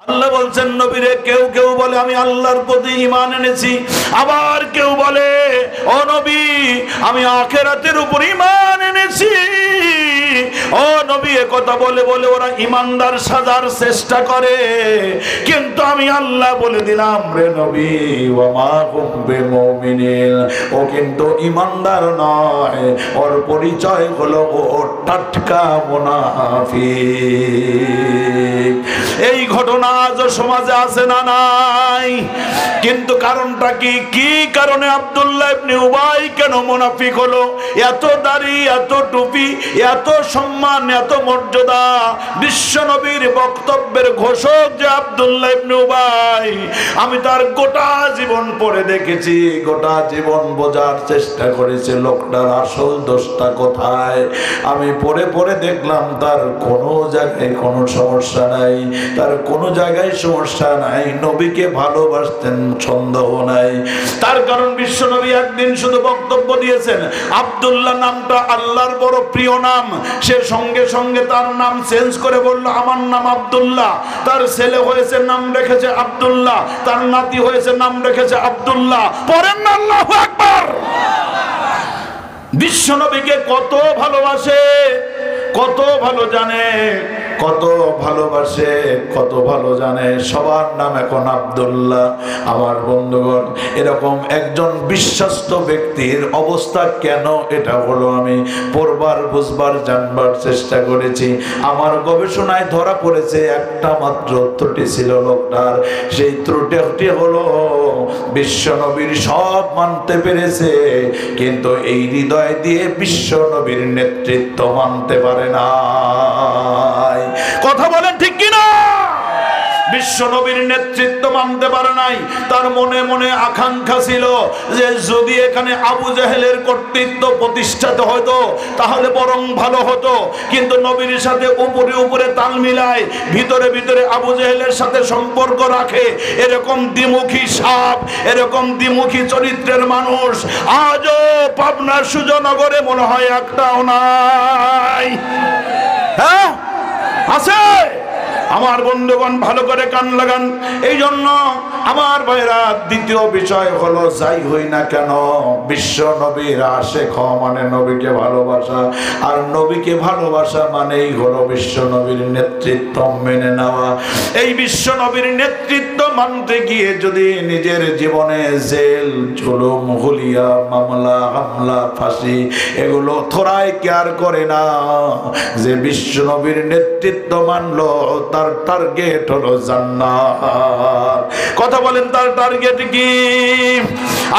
আল্লাহ বলছেন নবীরে, কেউ কেউ বলে আমি আল্লাহর প্রতি ঈমান এনেছি, আবার কেউ বলে ও নবী আমি আখিরাতের উপর ঈমান এনেছি। ও নবী এ কথা বলে বলে ওরা ঈমানদার সাজার চেষ্টা করে, কিন্তু আমি আল্লাহ বলে দিলাম রে নবী ওয়া মা হুম বিমুমিনিন, ও কিন্তু ঈমানদার নয়, ওর পরিচয় হলো ও টাটকা মুনাফিক। এই ঘটনা আজও সমাজে আছে না নাই? কিন্তু কারণটা কি? কি কারণে আব্দুল্লাহ ইবনে উবাই কেন মুনাফিক হলো? এত দাড়ি, এত টুপি, এত সম্মান, এত মর্যাদা, বিশ্ব নবীর বক্তব্যের ঘোষক যে আব্দুল্লাহ ইবনে উবাই, আমি তার গোটা জীবন পড়ে দেখেছি, গোটা জীবন বোঝার চেষ্টা করেছি লোকটার আসল দোষটা কোথায়। আমি পড়ে পড়ে দেখলাম তার কোনো জায়গায় কোনো সমস্যা নাই, তার কোনো জায়গায় সমস্যা নাই, নবীকে ভালোবাসতেন সন্দেহ নাই। তার কারণ বিশ্ব নবী একদিন শুধু বক্তব্য দিয়েছেন, আব্দুল্লাহ নামটা আল্লাহর বড় প্রিয় নাম, সে সঙ্গে সঙ্গে তার নাম চেঞ্জ করে বলল আমার নাম আব্দুল্লাহ। তার ছেলে হয়েছে নাম রেখেছে আব্দুল্লাহ, তার নাতি হয়েছে নাম রেখেছে আব্দুল্লাহ। পড়েন না আল্লাহু আকবার। বিশ্ব নবীকে কত ভালোবাসে, কত ভালো জানে, কত ভালোবাসে, কত ভালো জানে, সবার নাম এখন আব্দুল্লাহ। আমার বন্ধুগণ, এরকম একজন বিশ্বস্ত ব্যক্তির অবস্থা কেন এটা হলো আমি পড়বার, বুঝবার, জানবার চেষ্টা করেছি। আমার গবেষণায় ধরা পড়েছে একটা মাত্র ত্রুটি ছিল লোকটার। সেই ত্রুটিটি হলো বিশ্ব নবীর সব মানতে পেরেছে, কিন্তু এই হৃদয় দিয়ে বিশ্ব নবীর নেতৃত্ব মানতে পারে না। কথা বলেন ঠিক কিনা? বিশ্ব নবীর নেতৃত্ব মানতে পারে নাই। তার মনে মনে আকাঙ্ক্ষা ছিল যে যদি এখানে আবু জাহেলের কর্তৃত্ব প্রতিষ্ঠিত হতো তাহলে বরং ভালো হতো, কিন্তু নবীর সাথে উপরে উপরে তাল মিলায়, ভিতরে ভিতরে আবু জাহেলের সাথে সম্পর্ক রাখে, এরকম দ্বিমুখী সাপ, এরকম দ্বিমুখী চরিত্রের মানুষ আজও পাবনার সুজনগরে মনে হয় একটাও নাই। হ্যাঁ আছে। আমার বন্ধুগণ ভালো করে কান লাগান। এই জন্য আমার ভাইরা, দ্বিতীয় বিষয় হলো যাই হই না কেন বিশ্ব নবীর আশিক মানে নবীকে ভালোবাসা, আর নবীকে ভালোবাসা মানেই হলো বিশ্ব নবীর নেতৃত্ব মেনে নেওয়া। এই বিশ্ব নবীর নেতৃত্ব মানতে গিয়ে যদি নিজের জীবনে জেল, জুলুম, হুলিয়া, মামলা, হামলা, ফাঁসি এগুলো থোড়াই কেয়ার করে না, যে বিশ্ব নবীর নেতৃত্ব মানলো তার টার্গেট হলো জান্নাত। কথা বলেন তার টার্গেট কি?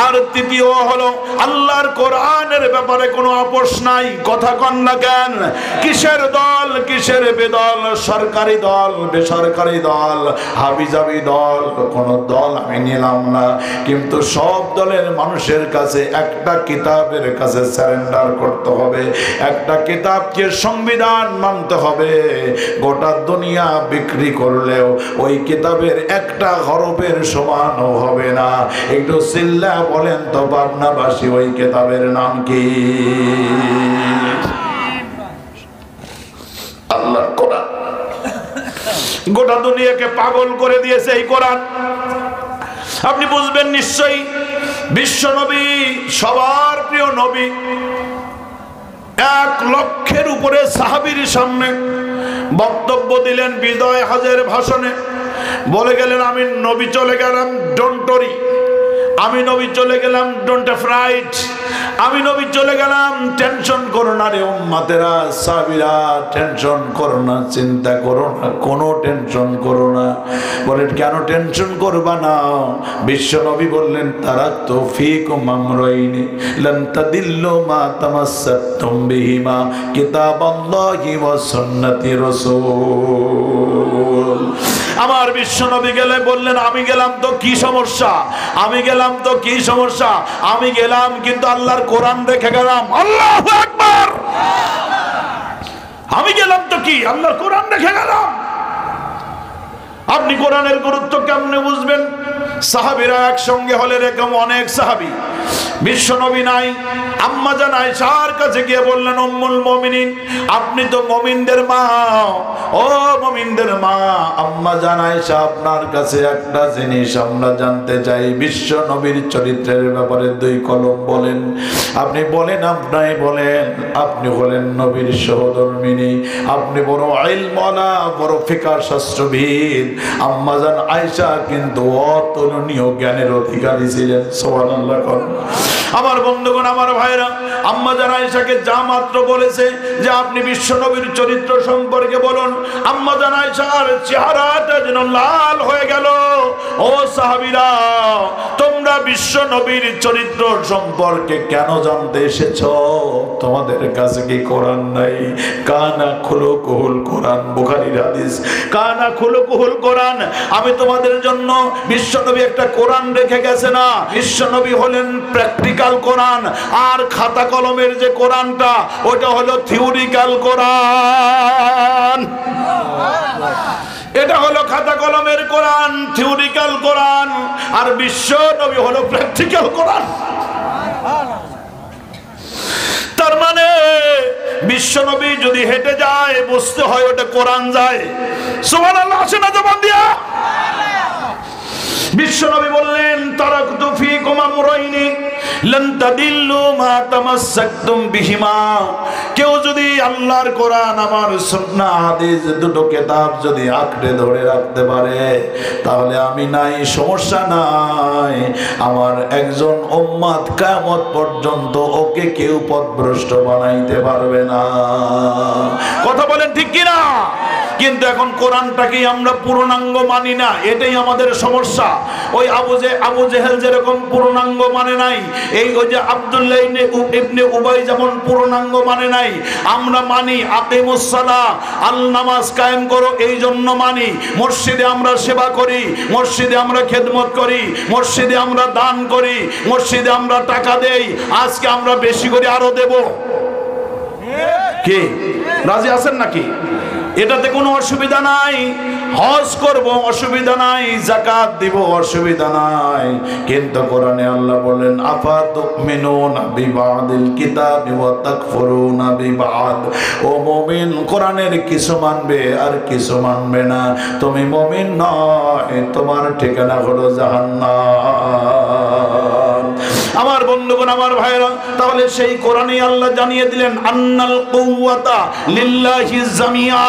আর তৃতীয় হলো আল্লাহর কোরআনের ব্যাপারে কোনো আপোষ নাই। কথা কন না কেন? কিসের দল, কিসের বেদল, সরকারি দল, বেসরকারি দল, হাবিজাবি দল, কোন দল আমি নিলাম না, কিন্তু সব দলের মানুষের কাছে একটা কিতাবের কাছে সারেন্ডার করতে হবে, একটা কিতাবকে সংবিধান মানতে হবে। গোটা দুনিয়া বিক্রি করলেও ওই কিতাবের একটা হরফের সমানও হবে না। একটু চিল্লা বলেন তো পাবনাবাসী, ওই কিতাবের নাম কি? আল্লাহর কোরআন। গোটা দুনিয়াকে পাগল করে দিয়েছে এই কোরআন। আপনি বুঝবেন নিশ্চয়ই বিশ্ব নবী সবার প্রিয় নবী। 1 লক্ষের উপরে সাহাবীর সামনে বক্তব্য দিলেন বিজয় হজের ভাষণে। বলে গেলেন আমি নবী চলে গেলাম, ডোন্ট ওয়ারি। আমি নবী চলে গেলাম, ডোন্ট অ্যাফ্রাইড। আমি নবী চলে গেলাম, টেনশন করো না রে উম্মতেরা, সাহাবীরা, টেনশন করো না, চিন্তা করো না, কোনো টেনশন করো না। বলেন কেন টেনশন করবা না? বিশ্ব নবী বললেন তারাকতু ফীকুম আমরাইনি লান তাদিল্লু মা তামাসসাকতুম বিহিমা কিতাবাল্লাহি ওয়া সুন্নতি রাসূল। আমার বিশ্ব নবী গেলে বললেন আমি গেলাম তো কি সমস্যা, আমি গেলাম তো কি সমস্যা, আমি গেলাম কিন্তু আল্লাহর কোরআন রেখে গেলাম। আল্লাহু আকবার। আমি গেলাম তো কি, আল্লাহর কোরআন রেখে গেলাম। আপনি কোরআনের গুরুত্ব কেমনে বুঝবেন? সাহাবীরা একসঙ্গে হলে এরকম অনেক সাহাবী বিশ্ব নবী নাই। আম্মা জান আয়েশার কাছে গিয়ে বললেন, উম্মুল মুমিনিন, আপনি তো মুমিনদের মা, ও মুমিনদের মা, আম্মা জান আয়েশা আপনার কাছে একটা জিনিস আমরা জানতে চাই। বিশ্ব নবীর চরিত্রের ব্যাপারে দুই কলম বলেন, আপনি বলেন, আপনাই বলেন। আপনি হলেন নবীর সহধর্মিনী, আপনি বড় ইলমওয়ালা, বড় ফিকহ শাস্ত্রবিদ। আম্মা জান আয়েশা কিন্তু অতুলনীয় জ্ঞানের অধিকারী ছিলেন। সুবহানাল্লাহ। আমার বন্ধুগণ, আমার ভাইরা, আম্মা জান আয়েশাকে যা মাত্র বলেছে যে আপনি বিশ্ব নবীর চরিত্র সম্পর্কে বলুন, আম্মা জান আয়েশার চেহারাটা যেন লাল হয়ে গেল। ও সাহাবীরা, তোমরা বিশ্ব নবীর চরিত্র সম্পর্কে কেন জানতে এসেছো? তোমাদের কাছে কি কোরআন নাই? কানা খুলুকুল কোরআন, বুখারীর হাদিস, কানা খুলুকুল কোরআন। আমি তোমাদের জন্য বিশ্ব নবী একটা কোরআন রেখে গেছে না? বিশ্ব নবী হলেন প্র্যাকটিক্যাল কোরআন, আর খাতা কলমের যে কোরআনটা ওটা হলো থিওরিক্যাল কোরআন। এটা হলো খাতা কলমের কোরআন, থিওরিক্যাল কোরআন, আর বিশ্ব নবী হলো প্র্যাকটিক্যাল কোরআন। তার মানে বিশ্ব নবী যদি হেঁটে যায় বুঝতে হয় ওটা কোরআন যায়। সুবহানাল্লাহ, আসে না জবান দিয়া? বিশ্ব নবী বললেন, তারাকতু ফীকুম আমরাইনি লান তাদিল্লু মা তামাসসাকতুম বিহিমা। কেউ যদি আল্লাহর কোরআন, আমার সুন্নাহ, হাদিস দুটো কিতাব যদি আঁকড়ে ধরে রাখতে পারে তাহলে আমি নাই, সমস্যা নাই। আমার একজন উম্মত কিয়ামত পর্যন্ত ওকে কেউ পথভ্রষ্ট বানাইতে পারবে না। কথা বলেন ঠিক কি না? কিন্তু এখন কোরআনটাকে আমরা পূর্ণাঙ্গ মানি না, এটাই আমাদের সমস্যা। ওই আবু জেহেল যেরকম পূর্ণাঙ্গ মানে নাই, এই ওই যে আব্দুল্লাহ ইবনে উবাই যেমন পূর্ণাঙ্গ মানে নাই, আমরা মানি আকিমুস সালাহ, আল নামাজ কায়েম করো, এই জন্য মানি। মসজিদে আমরা সেবা করি, মসজিদে আমরা খেদমত করি, মসজিদে আমরা দান করি, মসজিদে আমরা টাকা দেই। আজকে আমরা বেশি করে আরো দেব। কি রাজি আছেন নাকি? এটাতে কোনো অসুবিধা নাই। হজ করব, অসুবিধা নাই। যাকাত দিব, অসুবিধা নাই। কিন্তু কোরআনে আল্লাহ বলেন, আফা তুমিনুনা বিবাদিল কিতাবি ওয়া তাকফুরুনা বিবাদ। ও মুমিন, কোরআনের কিছু মানবে আর কিছু মানবে না। তুমি মুমিন নয়, তোমার ঠিকানা হলো জাহান্নাম। আমার বন্ধুগণ, আমার ভাইরা, তাহলে সেই কোরআনে আল্লাহ জানিয়ে দিলেন, আন্নাল কুওয়াতা লিল্লাহি জামিয়া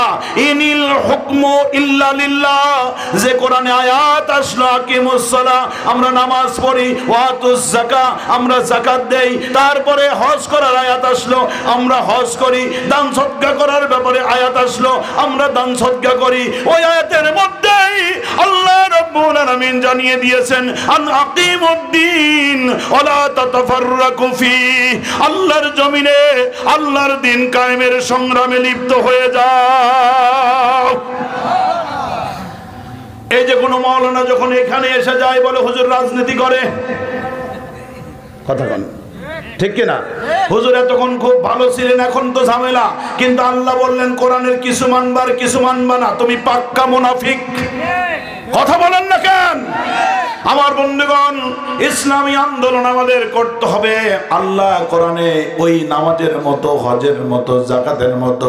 ইনিল হুকমু ইল্লা লিল্লাহ। যে কোরআনে আয়াত আসলো আকিমুস সালাহ, আমরা নামাজ পড়ি, ওয়াতুজ যাকাত, আমরা যাকাত দেই, তারপরে হজ করার আয়াত আসলো, আমরা হজ করি, দান সদকা করার ব্যাপারে আয়াত আসলো, আমরা দান সদকা করি। ওই আয়াতের মধ্যেই আল্লাহ রাব্বুল আলামিন জানিয়ে দিয়েছেন, আন আকিমুদ্দিন ওয়ালা তাতাফাররাকু ফি। আল্লাহর জমিনে আল্লাহর দ্বীন কায়েমের সংগ্রামে লিপ্ত হয়ে যাও। এই যে কোনো মাওলানা যখন এখানে এসে যায় বলে হুজুর রাজনীতি করে, কথা বলেন ঠিক কিনা? হুজুর এতক্ষণ খুব ভালো ছিলেন, এখন তো ঝামেলা। কিন্তু আল্লাহ বললেন কোরআনের কিছু মানবার কিছু মানবা না, তুমি পাক্কা মুনাফিক। কথা বলেন না কেন? আমার বন্ধুগণ, ইসলামী আন্দোলন আমাদের করতে হবে। আল্লাহ কোরআনে ওই নামাজের মতো, হজের মতো, যাকাতের মতো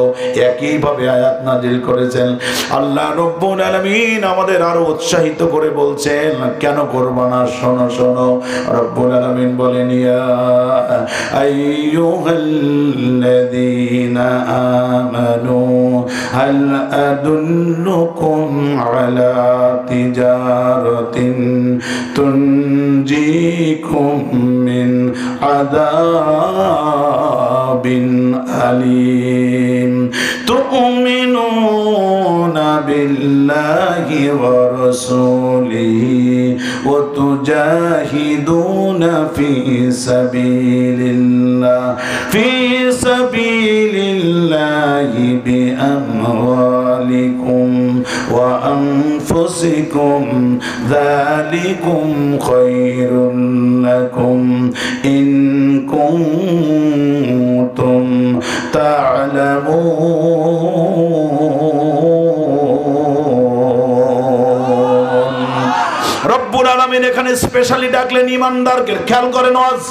একইভাবে আয়াত নাজিল করেছেন। আল্লাহ রব্বুল আলামিন আমাদের আরো উৎসাহিত করে বলছেন, কেন করব না? শোনো শোনো, রব্বুল আলামিন বলেন, ইয়া আইয়ুহাল্লাযীনা আমানু হাল আদুল্লুকুম আলা তিজারাতিন তুনজিকুম মিন আযাবিন আলীম তুমিনুনা বিল্লাহি ওয়া রাসূলিহি ওয়া তুজাহিদুনা ফি সাবিলিল্লাহি বিআমওয়ালিকুম ওয়া আনফুসিকুম যালিকুম খায়রুল লাকুম ইন কুনতুম তা'লামুন। রব্বুল আলামিন এখানে স্পেশালি ডাকলেন ইমানদারকে। খেয়াল করেন ওয়াজ,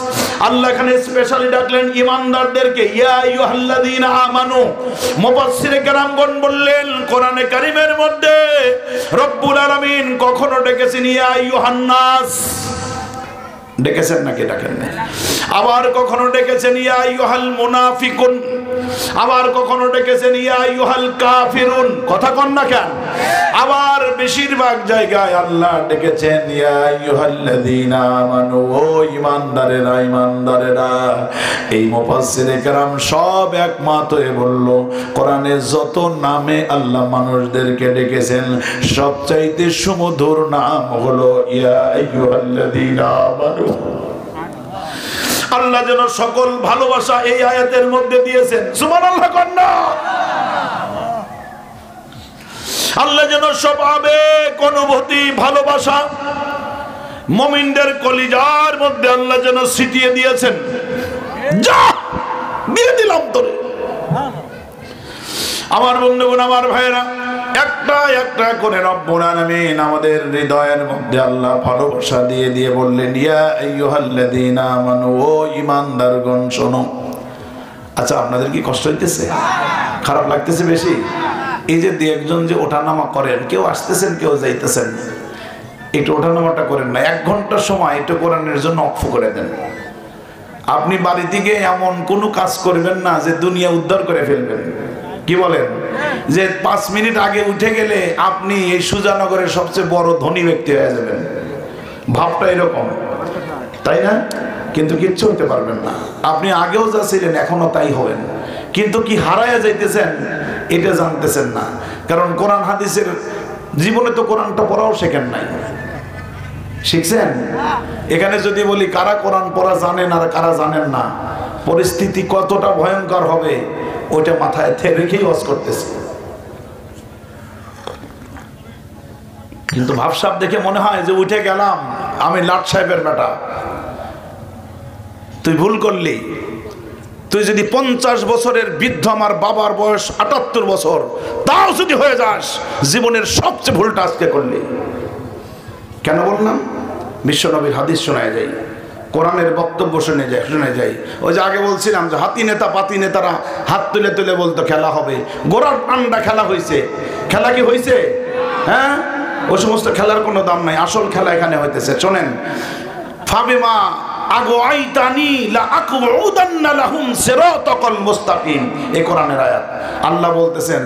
আল্লাহ এখানে স্পেশালি ডাকলেন ইমানদারদেরকে, ইয়া আইয়ুহাল্লাযীনা আমানু। মুফাসসিরে কেরামগণ বললেন কোরআনে কারীমের মধ্যে রব্বুল আলামিন কখনো ডেকেছেন ইয়া আইয়ুহান নাস, ডেকেছেন নাকি ডাকেন না? আবার কখনো ডেকেছেন ইয়া আইয়ুহাল মুনাফিকুন, আবার কখনো ডেকেছেন ইয়া আইয়ুহাল কাফিরুন। কথা কন না কেন? আবার বেশিরভাগ জায়গায় আল্লাহ ডেকেছেন ইয়া আইয়ুহাল্লাযীনা আমানু, ও ঈমানদারেরা, ঈমানদারেরা। এই মুফাসসিরে কেরাম সব একমত হয়ে বলল কোরআনে যত নামে আল্লাহ মানুষদেরকে ডেকেছেন সবচাইতে সুমধুর নাম হলো ইয়া আইয়ুহাল্লাযীনা আমানু। আল্লাহ যেন সকল ভালোবাসা এই আয়াতের মধ্যে দিয়েছেন, সুবহানাল্লাহ কন্যা। আল্লাহ যেন সব আবেগ, অনুভূতি, ভালোবাসা মুমিনদের কলিজার মধ্যে আল্লাহ যেন ছিটিয়ে দিয়েছেন। যা দিয়ে দিলাম তোরে। আমার বন্ধুগণ, আমার ভাইরা, একটা একটা করে রব্বুল আলামিন আমাদের হৃদয়ের মধ্যে আল্লাহ ভালোবাসা দিয়ে দিয়ে বললেন ইয়া আইয়ুহাল্লাযীনা আমানু, ও ঈমানদারগণ শোনো। আচ্ছা, আপনাদের কি কষ্ট হইতেছে? খারাপ লাগতেছে বেশি? এই যে দুই একজন যে ওঠানামা করেন, কেউ আসতেছেন কেউ যাইতেছেন, একটু ওঠানামাটা করেন না। 1 ঘন্টা সময় একটু কোরআনের জন্য অক্ষ করে দেন। আপনি বাড়ি থেকে এমন কোনো কাজ করবেন না যে দুনিয়া উদ্ধার করে ফেলবেন। কি বলেন? যে 5 মিনিট আগে উঠে গেলে আপনি এই সুজানগরের সবচেয়ে বড় ধনী ব্যক্তি হয়ে যাবেন, ভাবটা এরকম, তাই না? কিন্তু কিচ্ছু হতে পারবেন না। আপনি আগেও যা ছিলেন এখনো তাই হবেন, কিন্তু কি হারায়া যাইতেছেন এটা জানতেছেন না। কারণ কোরআন হাদিসের জীবনে তো কোরআনটা পড়াও শেখেন নাই, শিখছেন? এখানে যদি বলি কারা কোরআন পড়া জানেন আর কারা জানেন না, পরিস্থিতি কতটা ভয়ঙ্কর হবে ওইটা মাথায় রেখেই ওয়াজ করতেছে। কিন্তু ভাবসাব দেখে মনে হয় যে উঠে গেলাম, আমি লাট সাহেবের বেটা। তুই ভুল করলি। তুই যদি 50 বছরের বৃদ্ধ, আমার বাবার বয়স 78 বছর, তাও যদি হয়ে যাস, জীবনের সবচেয়ে ভুলটা আজকে করলি। কেন বললাম? বিশ্বনবীর হাদিস শোনায় যাই, কোরআনের বক্তব্য শুনে যাই। ওই যে আগে বলছিলাম যে হাতি নেতা পাতি নেতারা হাত তুলে তুলে বলতো খেলা হবে, গোড়ার আন্ডা খেলা হয়েছে। খেলা কি হয়েছে? হ্যাঁ, ওই সমস্ত খেলার কোনো দাম নাই। আসল খেলা এখানে হইতেছে। শোনেন, ফাবিমা আগওয়াইতানি লা আকউদান্না লাহুম সিরাতাকাল মুস্তাকিম, এই কোরআনের আয়াত। আল্লাহ বলতেছেন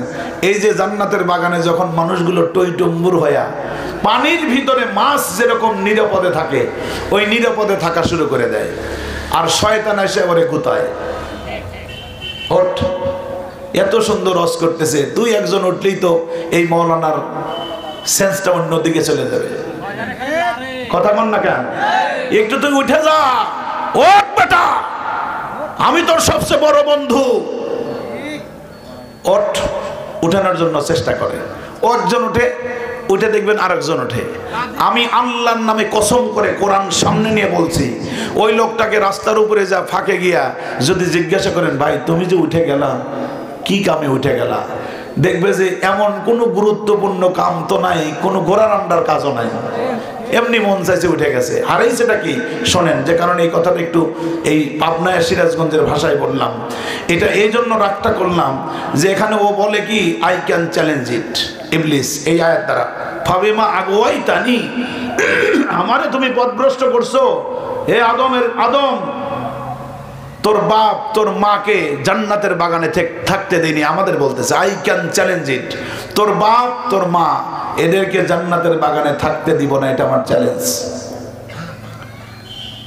এই যে জান্নাতের বাগানে যখন মানুষগুলো টইটম্বুর হইয়া পানির ভিতরে মাছ যেরকম নিরাপদে থাকে, ওই নিরাপদে থাকা শুরু করে দেয়, আর শয়তান এসে ওরে গুতায়, ওঠ। এত সুন্দর রস করতেছে, তুই একজন উঠলেই তো এই মৌলানার সেন্সটা অন্যদিকে চলে যাবে। কথা বল না কেন? একটু তুই উঠে যা, ওঠ বেটা, আমি তোর সবচেয়ে বড় বন্ধু। ওঠ, উঠানোর জন্য চেষ্টা করে। একজন উঠে, উঠে দেখবেন আরেকজন ওঠে। আমি আল্লাহর নামে কসম করে কোরআন সামনে নিয়ে বলছি, ওই লোকটাকে রাস্তার উপরে যা ফাঁকে গিয়া যদি জিজ্ঞাসা করেন, ভাই তুমি যে উঠে গেলা, কি কামে উঠে গেলা, দেখবে যে এমন কোনো গুরুত্বপূর্ণ কাম তো নাই, কোনো ঘোড়ার আন্ডার কাজও নাই, এমনি মন চাইছে উঠে গেছে। হারাইছেটা কি? শোনেন, যে কারণে এই কথাটা একটু এই পাবনা সিরাজগঞ্জের ভাষায় বললাম, এটা এই জন্য রাগটা করলাম যে এখানে ও বলে কি, আই ক্যান চ্যালেঞ্জ ইট, ইবলিস এই আয়াত দ্বারা। ফাবিমা আগওয়াইতানি, আমারে তুমি পথভ্রষ্ট করছো, হে আদম, তোর বাপ তোর মাকে জান্নাতের বাগানে থাকতে দেয়নি। আমাদের বলতেছে আই ক্যান চ্যালেঞ্জ ইট, তোর বাপ তোর মা এদেরকে জান্নাতের বাগানে থাকতে দিব না, এটা আমার চ্যালেঞ্জ।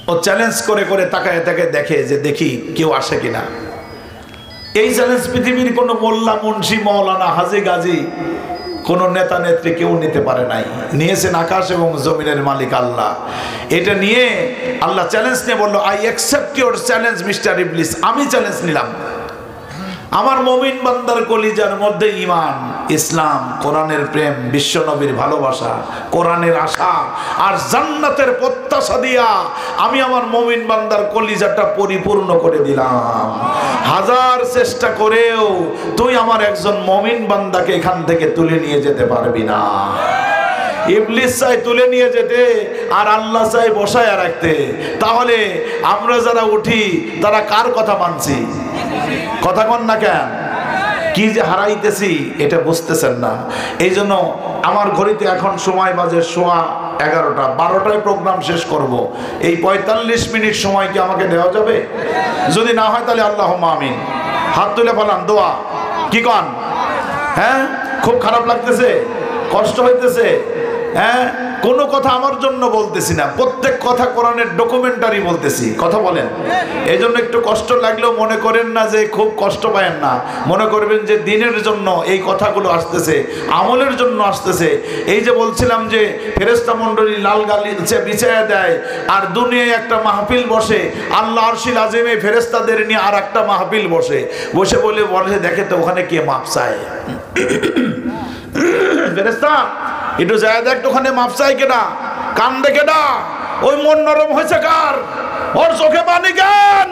ও চ্যালেঞ্জ করে করে তাকায় তাকে দেখে যে দেখি কেউ আসে কিনা। এই চ্যালেঞ্জ পৃথিবীর কোনো মোল্লা, মুন্সি, মৌলানা, হাজি, গাজী, কোন নেতা নেত্রী কেউ নিতে পারে নাই। নিয়েছেন আকাশ এবং জমিনের মালিক আল্লাহ। এটা নিয়ে আল্লাহ চ্যালেঞ্জ নিয়ে বললো, I accept your challenge mister ইবলিস, আমি চ্যালেঞ্জ নিলাম। আমার মুমিন বান্দার কলিজার মধ্যে ঈমান, ইসলাম, কোরআনের প্রেম, বিশ্বনবীর ভালোবাসা, কোরআনের আশা আর জান্নাতের প্রত্যাশা দিয়া আমি আমার মুমিন বান্দার কলিজাটা পরিপূর্ণ করে দিলাম। হাজার চেষ্টা করেও তুই আমার একজন মুমিন বান্দাকে এখান থেকে তুলে নিয়ে যেতে পারবি না। ইবলিস চাই তুলে নিয়ে যেতে আর আল্লাহ চাই বসায় রাখতে। তাহলে আমরা যারা উঠি তারা কার কথা মানছি? কথা কন না কেন? কি যে হারাইতেছি এটা বুঝতেছেন না। এই জন্য আমার ঘড়িতে এখন সময় বাজে 11:15, 12টায় প্রোগ্রাম শেষ করব। এই 45 মিনিট সময় কি আমাকে দেওয়া যাবে? যদি না হয় তাহলে আল্লাহুম্মা আমিন। হাত তুলে বলান দোয়া। কি কন? হ্যাঁ, খুব খারাপ লাগতেছে, কষ্ট হইতেছে। হ্যাঁ, কোনো কথা আমার জন্য বলতেছি না, প্রত্যেক কথা কোরআনের ডকুমেন্টারি বলতেছি। কথা বলেন। এই জন্য একটু কষ্ট লাগলেও মনে করেন না যে খুব কষ্ট পায়েন না, মনে করবেন যে দিনের জন্য এই কথাগুলো আসতেছে, আমলের জন্য আসতেছে। এই যে বলছিলাম যে ফেরেশতা মণ্ডলী লাল গালিচা বিছায়া দেয় আর দুনিয়ায় একটা মাহফিল বসে, আল্লাহ আরশিল আযিমে ফেরেশতাদের নিয়ে আর একটা মাহফিল বসে বলে দেখে তো ওখানে কে মাপ চায়। ফেরেশতা একটু যায় দেখ ওখানে মাপ চাই কেনা, কান দেখে না, ওই মন নরম হয়েছে কার? ওর চোখে পানি কেন?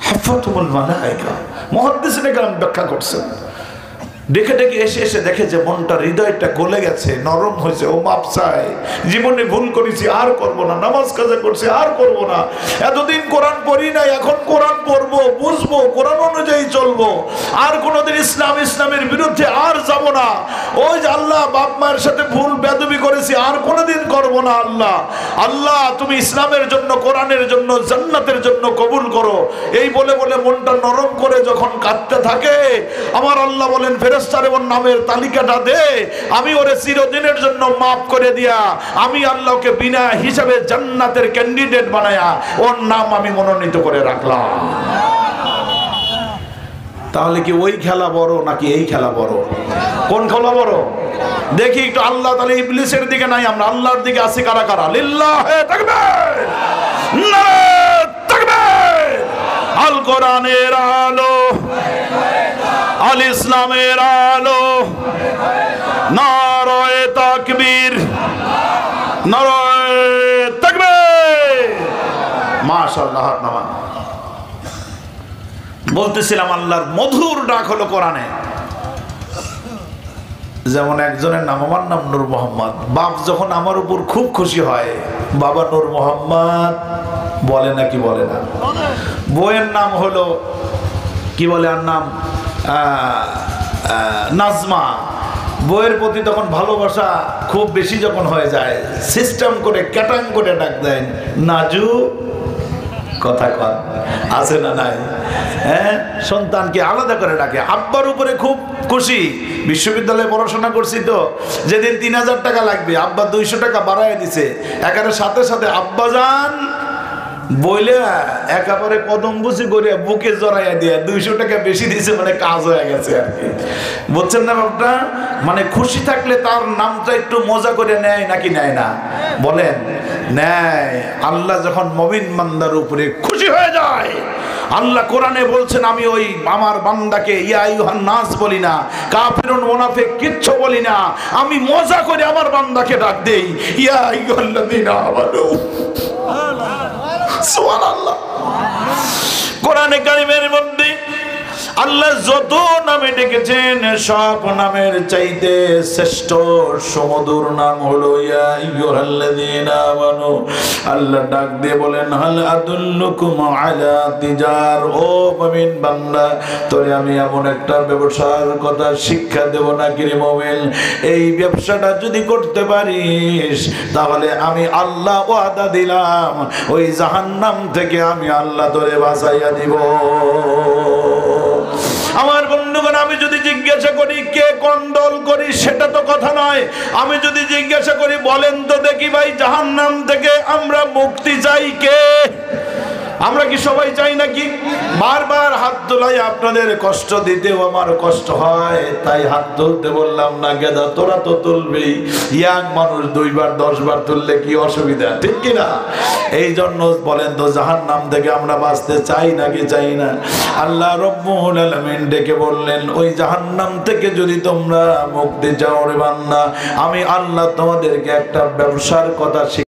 হাফাতুল মালায়েকা মুহাদ্দিসিনে কেরাম ব্যাখ্যা করছেন। দেখে দেখে এসে দেখে যে মনটা, হৃদয়টা গলে গেছে, নরম হয়েছে। ও মাপ চায়, জীবনে ভুল করেছি আর করব না, নামাজ কাজা করছি আর করব না, এতদিন কোরআন পড়ি নাই, এখন কোরআন পড়বো, বুঝবো, কোরআন অনুযায়ী চলবো, আর কোনোদিন ইসলামের বিরুদ্ধে আর যাব না। ওই যে আল্লাহ বাপ মায়ের সাথে ভুল বেদবি করেছি আর কোনোদিন করব না। আল্লাহ তুমি ইসলামের জন্য, কোরআনের জন্য, জান্নাতের জন্য কবুল করো। এই বলে বলে মনটা নরম করে যখন কাঁদতে থাকে, আমার আল্লাহ বলেন ফেরেশতারে ওর নামের তালিকাটা দে, আমি ওরে চিরদিনের জন্য মাফ করে দিয়া আমি আল্লাহকে বিনা হিসাবে জান্নাতের ক্যান্ডিডেট বানায়া ওর নাম আমি মনোনীত করে রাখলাম। তাহলে কি ওই খেলা বড় নাকি এই খেলা বড়? কোন খেলা বড়? দেখি একটু। আল্লাহ তাহলে ইবলিসের দিকে নাই, আমরা আল্লাহর দিকে আছি। কারা কারা? লিল্লাহে তাকবীর, নারে তাকবীর। আল কোরআনের আলো, আল ইসলামের আলো, নারায়ে তাকবীর, নারায়ে তাকবীর। মাশাআল্লাহ। হাত নামান। বলতেছিলাম আল্লাহর মধুর ডাক হলো কোরআনে। যেমন একজনের নাম, আমার নাম নূর মোহাম্মদ। বাপ যখন আমার উপর খুব খুশি হয়, বাবা নূর মোহাম্মদ বলে না কি বলে না? বইয়ের নাম হলো কি বলে, আর নাম নাজমা। বইয়ের প্রতি তখন ভালোবাসা খুব বেশি যখন হয়ে যায়, সিস্টেম করে ক্যাটাং করে ডাক দেন নাজু। কথা কন আছে না নাই? হ্যাঁ, সন্তানকে আলাদা করে ডাকে। আব্বার উপরে খুব খুশি। বিশ্ববিদ্যালয়ে পড়াশোনা করছি তো, যেদিন 3000 টাকা লাগবে আব্বা 200 টাকা বাড়ায় দিছে। একের সাথে সাথে আব্বা যান বইলে একেবারে কদম বুঝি করে বুকে জড়াইয়া দিয়ে 200 টাকা বেশি দিছে, মানে কাজ হয়ে গেছে আর কি। বুঝছেন না বাপটা? মানে খুশি থাকলে তার নামটা একটু মজা করে নেয় নাকি নেয় না? বলেন নেয়। আল্লাহ যখন মুমিন বান্দার উপরে খুশি হয়ে যায়, আল্লাহ কোরআনে বলছেন আমি ওই আমার বান্দাকে ইয়া আইয়ুহান নাস বলি না, কাফিরুন মুনাফিক কিচ্ছু বলি না, আমি মজা করে আমার বান্দাকে ডাক দেই ইয়া আইয়ুহাল্লাযীনা আমানু। সুবহানাল্লাহ। কোরআনে কারীমের মধ্যে আল্লাহ যত নামে ডেকেছেন সব নামের চাইতে শ্রেষ্ঠ সুমধুর নাম হলো ইয়া আইয়ুহাল্লাযীনা আমানু। আল্লাহ ডাক দিয়ে বলেন হাল আদুল্লুকুম আলা তিজার। ও মুমিন বান্দা, তোরে আমি এমন একটা ব্যবসার কথা শিক্ষা দেব না কি রে মুমিন? এই ব্যবসাটা যদি করতে পারিস তাহলে আমি আল্লাহ ওয়াদা দিলাম ওই জাহান্নাম থেকে আমি আল্লাহ তোরে বাঁচাইয়া দিব। আমার বন্ধুগণ, আমি যদি জিজ্ঞাসা করি কে কোন দল করি সেটা তো কথা নয়। আমি যদি জিজ্ঞাসা করি বলেন তো দেখি ভাই, জাহান্নাম থেকে আমরা মুক্তি চাই কে? আমরা কি সবাই চাই নাকি? বারবার হাত তোলাই আপনাদের কষ্ট দিতেও আমার কষ্ট হয়, তাই হাত তুলতে বললাম না। গেদা তোরা তো তুলবেই, ইয়াং মানুষ 2 বার 10 বার তুললে কি অসুবিধা, ঠিক কিনা? এই জন্য বলেন তো জাহান্নাম থেকে আমরা বাঁচতে চাই নাকি চাই না? আল্লাহ রব্বুল আলামিন ডেকে বললেন ওই জাহান্নাম থেকে যদি তোমরা মুক্তি চাও রে বান্দা, আমি আল্লাহ তোমাদেরকে একটা ব্যবসার কথা